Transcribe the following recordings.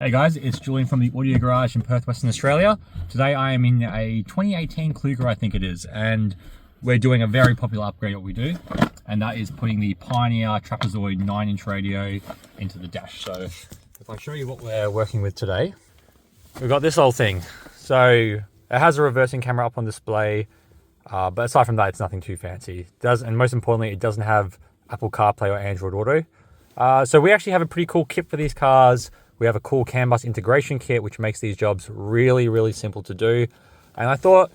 Hey guys, it's Julian from the Audio Garage in Perth, Western Australia. Today I am in a 2018 Kluger, I think it is, and we're doing a very popular upgrade what we do, and that is putting the Pioneer trapezoid 9-inch radio into the dash. So if I show you what we're working with today, we've got this whole thing. So it has a reversing camera up on display, but aside from that, it's nothing too fancy. It does, and most importantly, it doesn't have Apple CarPlay or Android Auto. So we actually have a pretty cool kit for these cars. We have a cool CAN bus integration kit, which makes these jobs really simple to do. And I thought,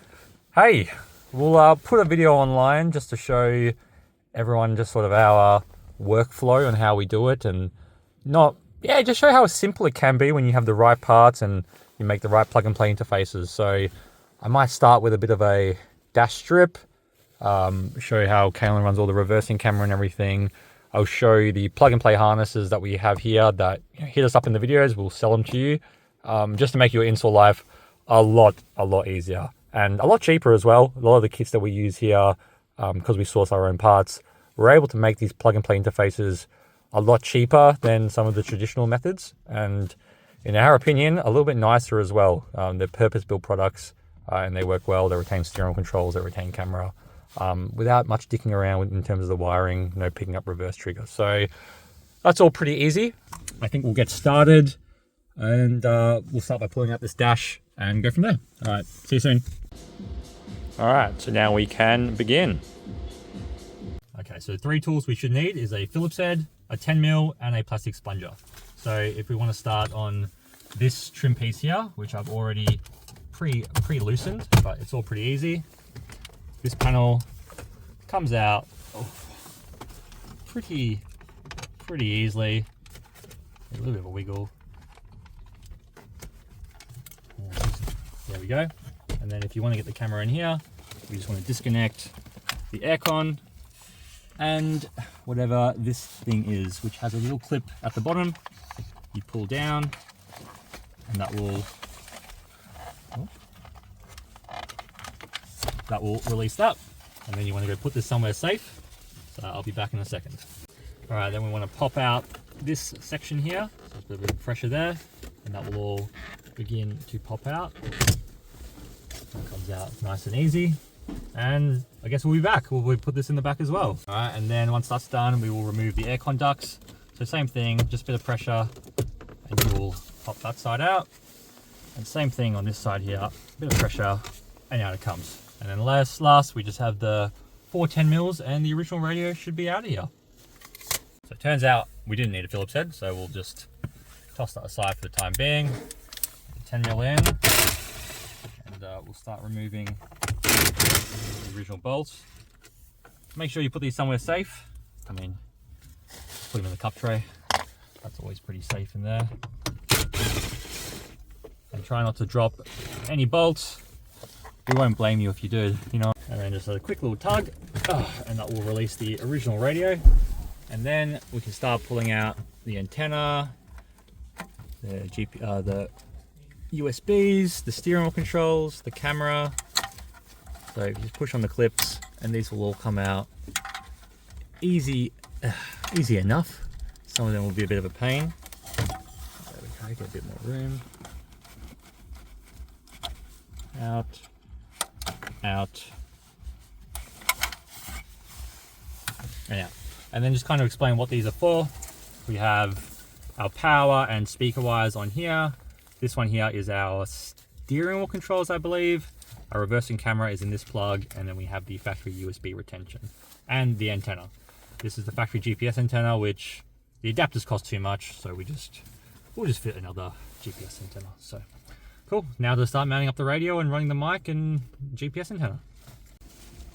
hey, we'll put a video online just to show everyone just sort of our workflow and how we do it, and just show how simple it can be when you have the right parts and you make the right plug and play interfaces. So I might start with a bit of a dash strip, show you how Kaylin runs all the reversing camera and everything. I'll show you the plug and play harnesses that we have here that hit us up in the videos. We'll sell them to you just to make your install life a lot easier and a lot cheaper as well. A lot of the kits that we use here, because we source our own parts, we're able to make these plug and play interfaces a lot cheaper than some of the traditional methods, and in our opinion, a little bit nicer as well. They're purpose-built products and they work well. They retain steering wheel controls, they retain camera. Without much dicking around in terms of the wiring, no picking up reverse trigger. So that's all pretty easy. I think we'll get started and we'll start by pulling out this dash and go from there. All right, see you soon. All right, so now we can begin. Okay, so the three tools we should need is a Phillips head, a 10mm, and a plastic sponger. So if we want to start on this trim piece here, which I've already pre-loosened, but it's all pretty easy. This panel comes out pretty easily. A little bit of a wiggle. There we go. And then if you want to get the camera in here, we just want to disconnect the aircon and whatever this thing is, which has a little clip at the bottom. You pull down and that will release that, and then you want to go put this somewhere safe. So I'll be back in a second. All right, then we want to pop out this section here. So there's a bit of pressure there, and that will all begin to pop out. It comes out nice and easy. And I guess we'll be back. We'll put this in the back as well. All right, and then once that's done, we will remove the aircon ducts. So same thing, just a bit of pressure, and you will pop that side out. And same thing on this side here, a bit of pressure, and out it comes. And then last, we just have the 4 10mm, and the original radio should be out of here. So it turns out we didn't need a Phillips head, so we'll just toss that aside for the time being. 10mm in, and we'll start removing the original bolts. Make sure you put these somewhere safe. I mean, put them in the cup tray. That's always pretty safe in there. And try not to drop any bolts. We won't blame you if you do, you know. And then just a quick little tug, and that will release the original radio. And then we can start pulling out the antenna, the USBs, the steering wheel controls, the camera. So you just push on the clips, and these will all come out easy enough. Some of them will be a bit of a pain. There we go, get a bit more room. Out. And out. And then just kind of explain what these are for. We have our power and speaker wires on here. This one here is our steering wheel controls, I believe. Our reversing camera is in this plug, and then we have the factory USB retention and the antenna. This is the factory GPS antenna, which the adapters cost too much, so we'll just fit another GPS antenna. So cool, now to start mounting up the radio and running the mic and GPS antenna.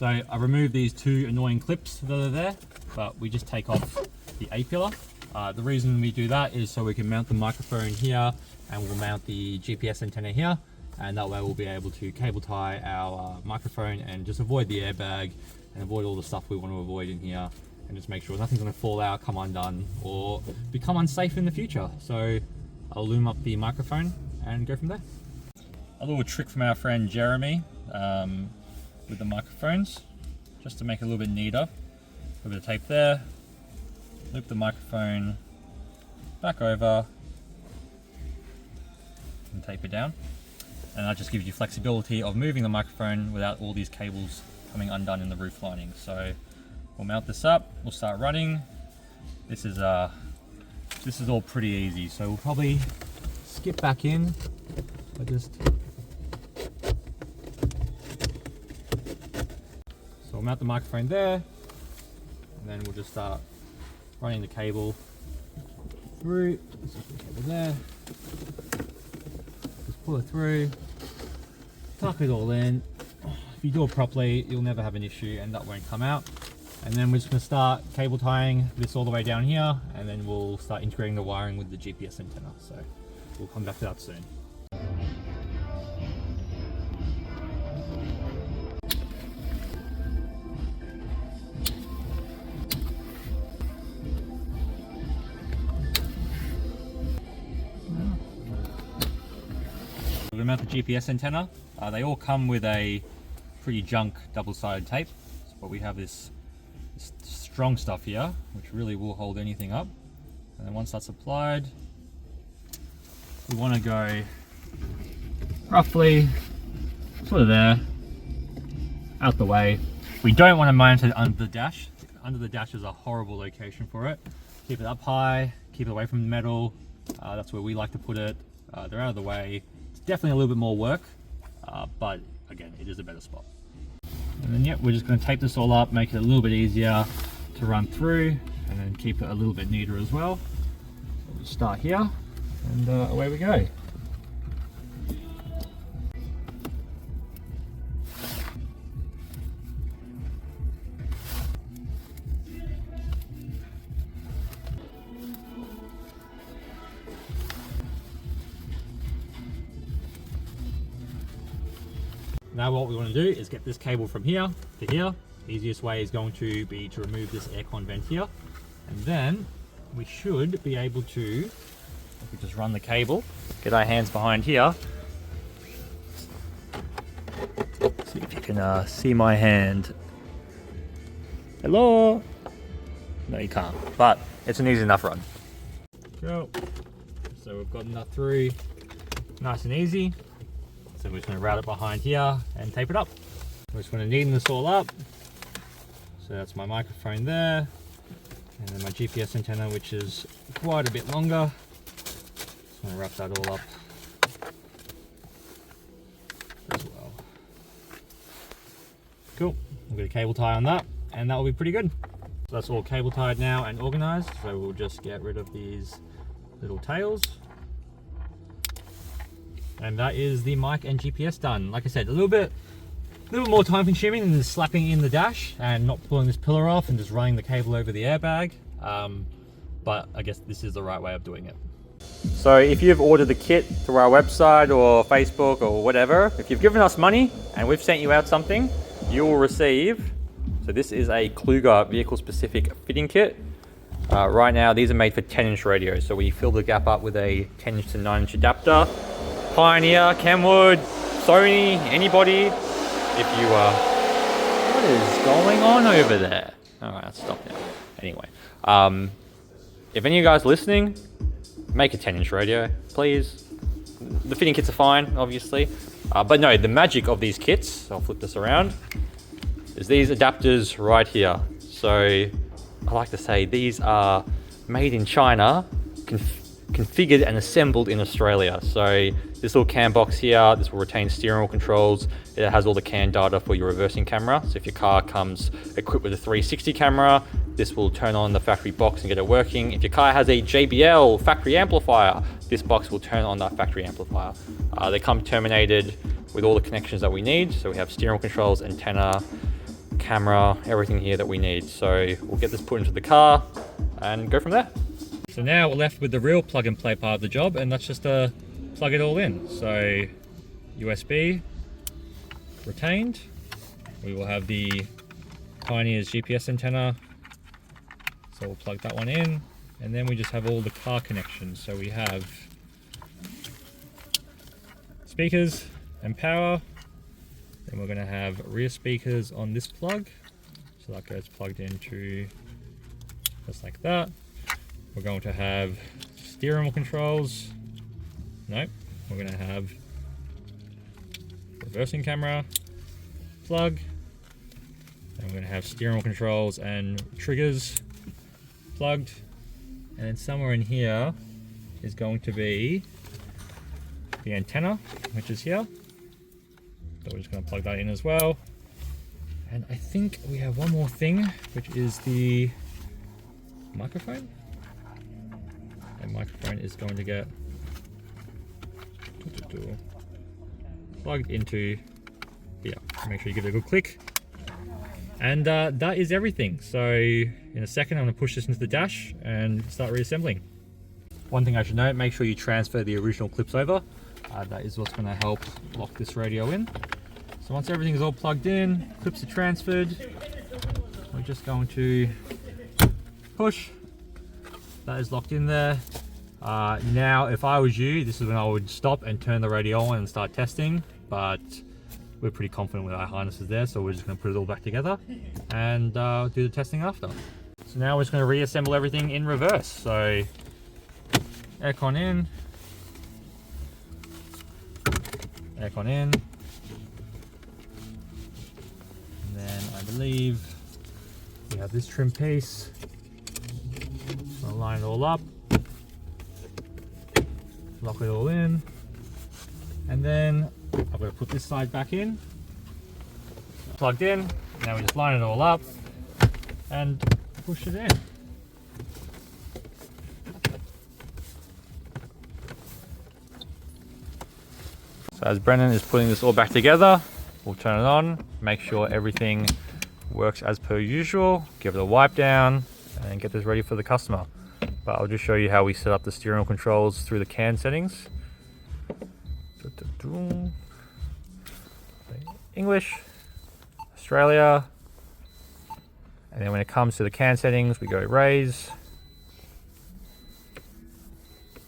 So I removed these two annoying clips that are there, but we just take off the A-pillar. The reason we do that is so we can mount the microphone here, and we'll mount the GPS antenna here, and that way we'll be able to cable tie our microphone and just avoid the airbag and avoid all the stuff we want to avoid in here, and just make sure nothing's going to fall out, come undone, or become unsafe in the future. So I'll loom up the microphone and go from there. A little trick from our friend Jeremy with the microphones, just to make it a little bit neater. A bit of tape there, loop the microphone back over, tape it down. And that just gives you flexibility of moving the microphone without all these cables coming undone in the roof lining. So we'll mount this up, we'll start running. This is all pretty easy, so we'll probably skip back in. So we'll mount the microphone there, and then we'll just start running the cable through. Let's just put the cable there. Just pull it through, tuck it all in. If you do it properly, you'll never have an issue and that won't come out. And then we're just going to start cable tying this all the way down here, and then we'll start integrating the wiring with the GPS antenna. So we'll come back to that soon. We're going to mount the GPS antenna. They all come with a pretty junk double-sided tape, but we have this strong stuff here, which really will hold anything up. And then once that's applied, we want to go roughly sort of there, out the way. We don't want to mount it under the dash. Under the dash is a horrible location for it. Keep it up high, keep it away from the metal. That's where we like to put it. They're out of the way. It's definitely a little bit more work, but again, it is a better spot. And then, yep, we're just going to tape this all up, make it a little bit easier to run through, and then keep it a little bit neater as well. So we'll start here, and away we go. Now what we want to do is get this cable from here to here. The easiest way is going to be to remove this aircon vent here. And then we should be able to, if we just run the cable, get our hands behind here. See if you can see my hand. Hello? No, you can't, but it's an easy enough run. Go. So we've gotten that through nice and easy. So we're just going to route it behind here and tape it up. We're just going to neaten this all up. So that's my microphone there, and then my GPS antenna, which is quite a bit longer. Just going to wrap that all up as well. Cool. We'll get a cable tie on that, and that will be pretty good. So that's all cable tied now and organized. So we'll just get rid of these little tails. And that is the mic and GPS done. Like I said, a little bit more time consuming than slapping in the dash and not pulling this pillar off and just running the cable over the airbag. But I guess this is the right way of doing it. So if you've ordered the kit through our website or Facebook or whatever, if you've given us money and we've sent you out something, you will receive, so this is a Kluger vehicle specific fitting kit. Right now, these are made for 10-inch radios. So we fill the gap up with a 10-inch to 9-inch adapter. Pioneer, Kenwood, Sony, anybody, if you what is going on over there? All right, let's stop now. Anyway, if any of you guys are listening, make a 10-inch radio, please. The fitting kits are fine, obviously. But no, the magic of these kits, I'll flip this around, is these adapters right here. So I like to say these are made in China, configured and assembled in Australia. So this little CAN box here, this will retain steering wheel controls. It has all the CAN data for your reversing camera. So if your car comes equipped with a 360 camera, this will turn on the factory box and get it working. If your car has a JBL factory amplifier, this box will turn on that factory amplifier. They come terminated with all the connections that we need. So we have steering wheel controls, antenna, camera, everything here that we need. So we'll get this put into the car and go from there. So now we're left with the real plug and play part of the job, and that's just to plug it all in. So USB retained. We will have the Pioneer's GPS antenna. So we'll plug that one in, and then we just have all the car connections. So we have speakers and power. Then we're going to have rear speakers on this plug. So that goes plugged into just like that. We're going to have steering wheel controls. Nope. we're going to have reversing camera plug, and we're going to have steering wheel controls and triggers plugged, and then somewhere in here is going to be the antenna, which is here. So we're just going to plug that in as well. And I think we have one more thing, which is the microphone. And microphone is going to get plugged into here. Make sure you give it a good click. And that is everything. So in a second, I'm going to push this into the dash and start reassembling. One thing I should note, make sure you transfer the original clips over. That is what's going to help lock this radio in. So once everything is all plugged in, clips are transferred, we're just going to push. That is locked in there. Now, if I was you, this is when I would stop and turn the radio on and start testing, but we're pretty confident with our harnesses there, so we're just going to put it all back together and do the testing after. So now we're just going to reassemble everything in reverse. So aircon in, aircon in, and then I believe we have this trim piece. I'll line it all up, lock it all in, and then I'm going to put this side back in, plugged in. Now we just line it all up and push it in. So as Brennan is putting this all back together, we'll turn it on, make sure everything works as per usual, give it a wipe down, and get this ready for the customer. But I'll just show you how we set up the steering wheel controls through the CAN settings. English, Australia, and then when it comes to the CAN settings, we go raise,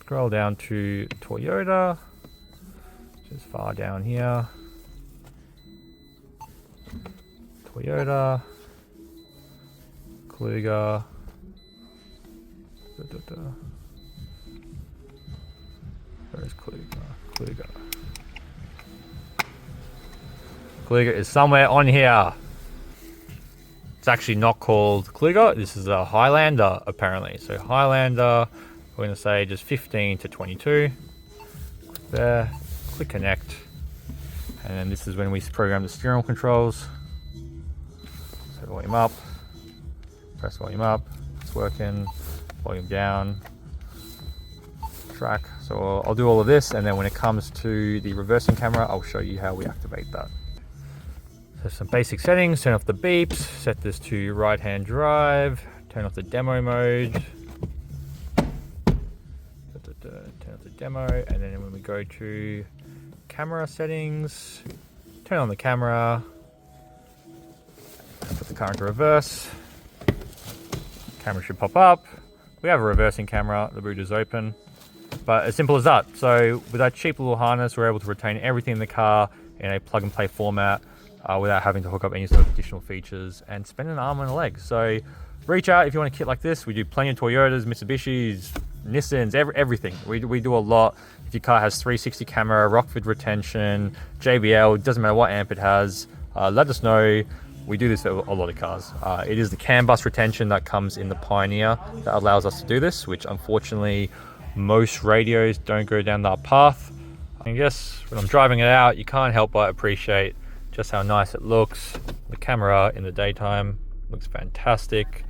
scroll down to Toyota, just far down here, Toyota, Kluger, where's Kluger? Kluger is somewhere on here. It's actually not called Kluger, this is a Highlander apparently. So Highlander, we're going to say just 15 to 22. Click there, click connect. And then this is when we program the steering wheel controls. So volume up, press volume up, it's working, volume down, track. So I'll do all of this, and then when it comes to the reversing camera, I'll show you how we activate that. So some basic settings, turn off the beeps, set this to right hand drive, turn off the demo mode, turn off the demo, and then when we go to camera settings, turn on the camera, put the car into reverse, camera should pop up. We have a reversing camera, the boot is open, but as simple as that. So with that cheap little harness, we're able to retain everything in the car in a plug and play format without having to hook up any sort of additional features and spend an arm and a leg. So reach out if you want a kit like this. We do plenty of Toyotas, Mitsubishis, Nissans, everything. We do a lot. If your car has 360 camera, Rockford retention, JBL, it doesn't matter what amp it has, let us know. We do this for a lot of cars. It is the CAN bus retention that comes in the Pioneer that allows us to do this, which unfortunately most radios don't go down that path. I guess when I'm driving it out, you can't help but appreciate just how nice it looks. The camera in the daytime looks fantastic.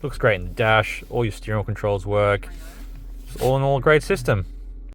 Looks great in the dash. All your steering wheel controls work. It's all in all a great system.